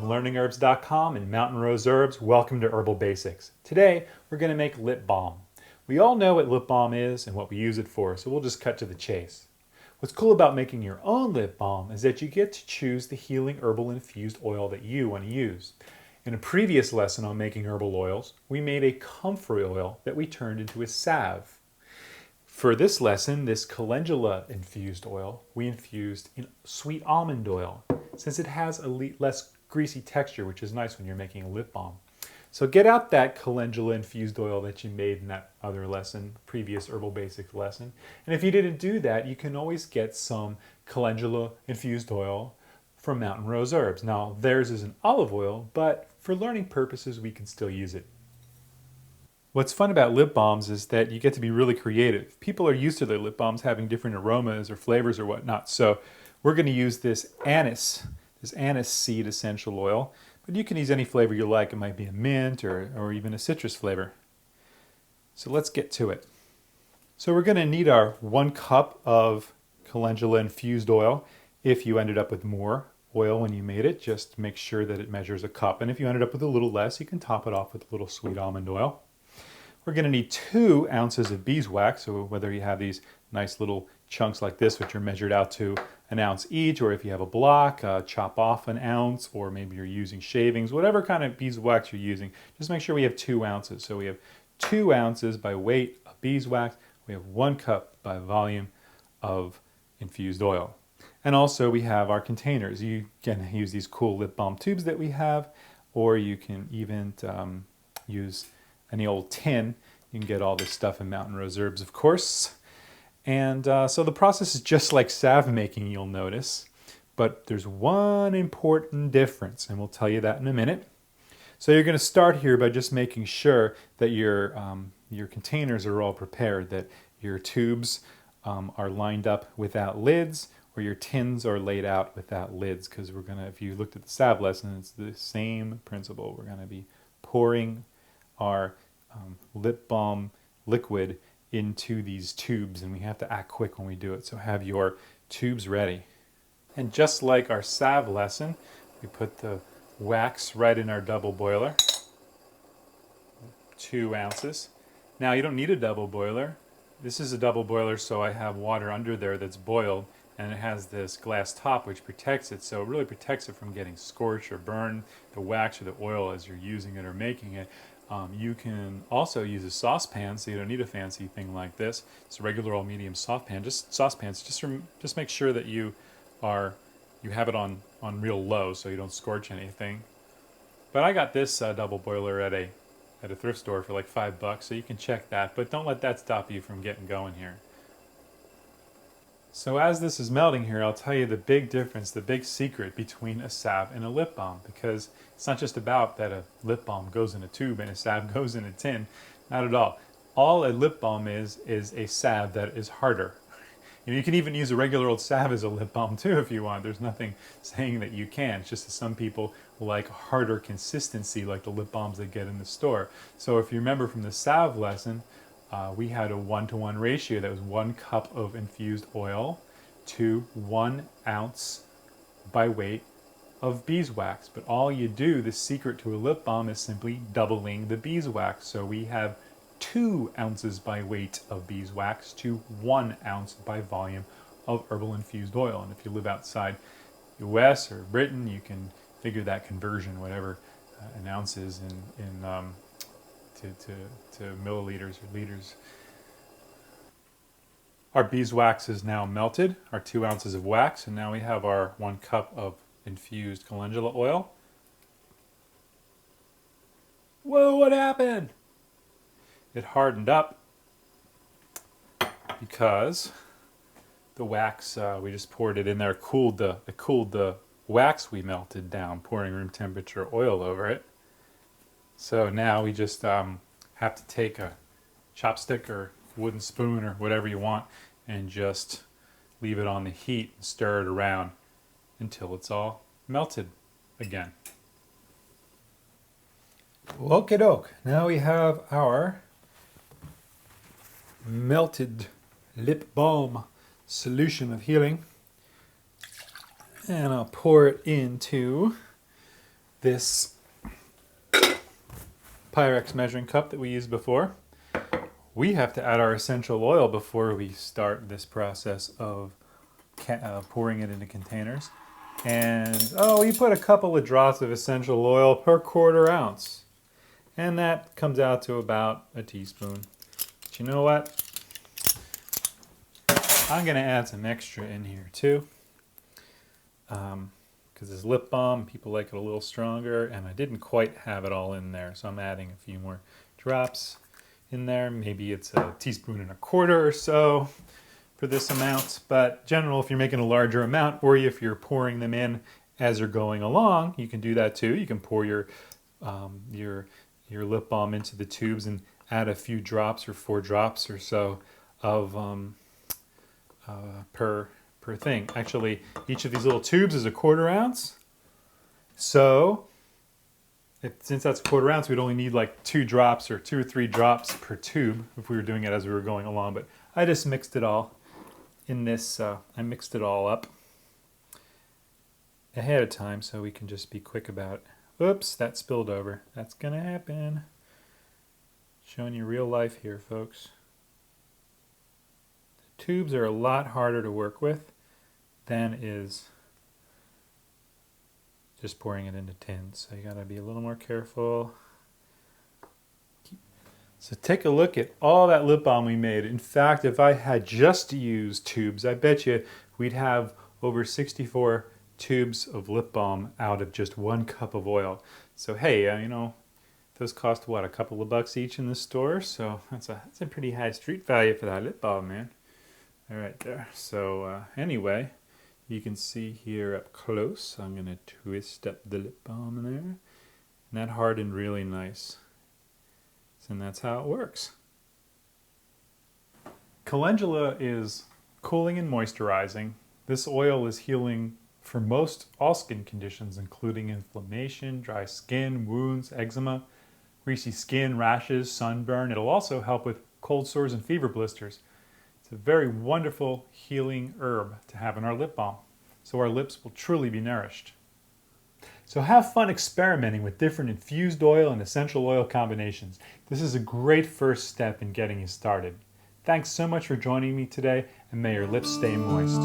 learningherbs.com and Mountain Rose Herbs. Welcome to Herbal Basics. Today we're going to make lip balm. We all know what lip balm is and what we use it for, so we'll just cut to the chase. What's cool about making your own lip balm is that you get to choose the healing herbal infused oil that you want to use. In a previous lesson on making herbal oils, we made a comfrey oil that we turned into a salve. For this lesson, this calendula infused oil, we infused in sweet almond oil, since it has a less greasy texture, which is nice when you're making a lip balm. So get out that calendula infused oil that you made in that other lesson, previous Herbal Basics lesson. And if you didn't do that, you can always get some calendula infused oil from Mountain Rose Herbs. Now theirs is an olive oil, but for learning purposes, we can still use it. What's fun about lip balms is that you get to be really creative. People are used to their lip balms having different aromas or flavors or whatnot. So we're going to use this anise seed essential oil. But you can use any flavor you like. It might be a mint or even a citrus flavor. So let's get to it. So we're going to need our 1 cup of calendula infused oil. If you ended up with more oil when you made it, just make sure that it measures a cup. And if you ended up with a little less, you can top it off with a little sweet almond oil. We're going to need 2 ounces of beeswax, so whether you have these nice little chunks like this, which are measured out to 1 ounce each, or if you have a block, chop off 1 ounce, or maybe you're using shavings, whatever kind of beeswax you're using, just make sure we have 2 ounces. So we have 2 ounces by weight of beeswax, we have 1 cup by volume of infused oil. And also we have our containers. You can use these cool lip balm tubes that we have, or you can even use any old tin. You can get all this stuff in Mountain Rose Herbs, of course. And so the process is just like salve making, you'll notice. But there's one important difference, and we'll tell you that in a minute. So you're going to start here by just making sure that your containers are all prepared, that your tubes are lined up without lids, or your tins are laid out without lids, because we're going to, if you looked at the salve lesson, it's the same principle. We're going to be pouring our lip balm liquid into these tubes, and we have to act quick when we do it. So have your tubes ready. And just like our salve lesson, we put the wax right in our double boiler, 2 ounces. Now you don't need a double boiler. This is a double boiler, so I have water under there that's boiled, and it has this glass top which protects it, so it really protects it from getting scorched or burned, the wax or the oil as you're using it or making it. You can also use a saucepan, so you don't need a fancy thing like this. It's a regular old medium saucepan. Just make sure that you have it on real low so you don't scorch anything. But I got this double boiler at a thrift store for like $5, so you can check that. But don't let that stop you from getting going here. So as this is melting here, I'll tell you the big difference, the big secret between a salve and a lip balm, because it's not just about that a lip balm goes in a tube and a salve goes in a tin. Not at all. All a lip balm is a salve that is harder. You can even use a regular old salve as a lip balm too if you want. There's nothing saying that you can't. It's just that some people like harder consistency, like the lip balms they get in the store. So if you remember from the salve lesson, we had a 1-to-1 ratio. That was 1 cup of infused oil to 1 ounce by weight of beeswax. But all you do, the secret to a lip balm, is simply doubling the beeswax. So we have 2 ounces by weight of beeswax to 1 ounce by volume of herbal infused oil. And if you live outside US or Britain, you can figure that conversion, whatever an ounce is to milliliters or liters. Our beeswax is now melted, our 2 ounces of wax, and now we have our 1 cup of infused calendula oil. Whoa, what happened? It hardened up because the wax, we just poured it in there, it cooled the wax we melted down, pouring room temperature oil over it. So now we just have to take a chopstick or wooden spoon or whatever you want and just leave it on the heat and stir it around until it's all melted again. Okie doke. Now we have our melted lip balm solution of healing. And I'll pour it into this Pyrex measuring cup that we used before. We have to add our essential oil before we start this process of pouring it into containers. And we put a couple of drops of essential oil per 1/4 ounce. And that comes out to about a teaspoon. But you know what? I'm going to add some extra in here too. Because it's lip balm, people like it a little stronger, and I didn't quite have it all in there, so I'm adding a few more drops in there. Maybe it's a 1.25 teaspoons or so for this amount, but general, if you're making a larger amount, or if you're pouring them in as you're going along, you can do that too. You can pour your lip balm into the tubes and add a few drops or 4 drops or so of per thing. Actually, each of these little tubes is a 1/4 ounce. So, since that's a 1/4 ounce, we'd only need like 2 drops or 2 or 3 drops per tube if we were doing it as we were going along. But I just mixed it all in this. I mixed it all up ahead of time so we can just be quick about it. Oops, that spilled over. That's gonna happen. Showing you real life here, folks. The tubes are a lot harder to work with than is just pouring it into tins. So you gotta be a little more careful. So take a look at all that lip balm we made. In fact, if I had just used tubes, I bet you we'd have over 64 tubes of lip balm out of just 1 cup of oil. So hey, you know, those cost what, a couple of bucks each in the store? So that's a pretty high street value for that lip balm, man. All right there. So anyway, you can see here up close, I'm going to twist up the lip balm in there. And that hardened really nice. And that's how it works. Calendula is cooling and moisturizing. This oil is healing for most all skin conditions, including inflammation, dry skin, wounds, eczema, greasy skin, rashes, sunburn. It'll also help with cold sores and fever blisters. It's a very wonderful healing herb to have in our lip balm, so our lips will truly be nourished. So have fun experimenting with different infused oil and essential oil combinations. This is a great first step in getting you started. Thanks so much for joining me today, and may your lips stay moist.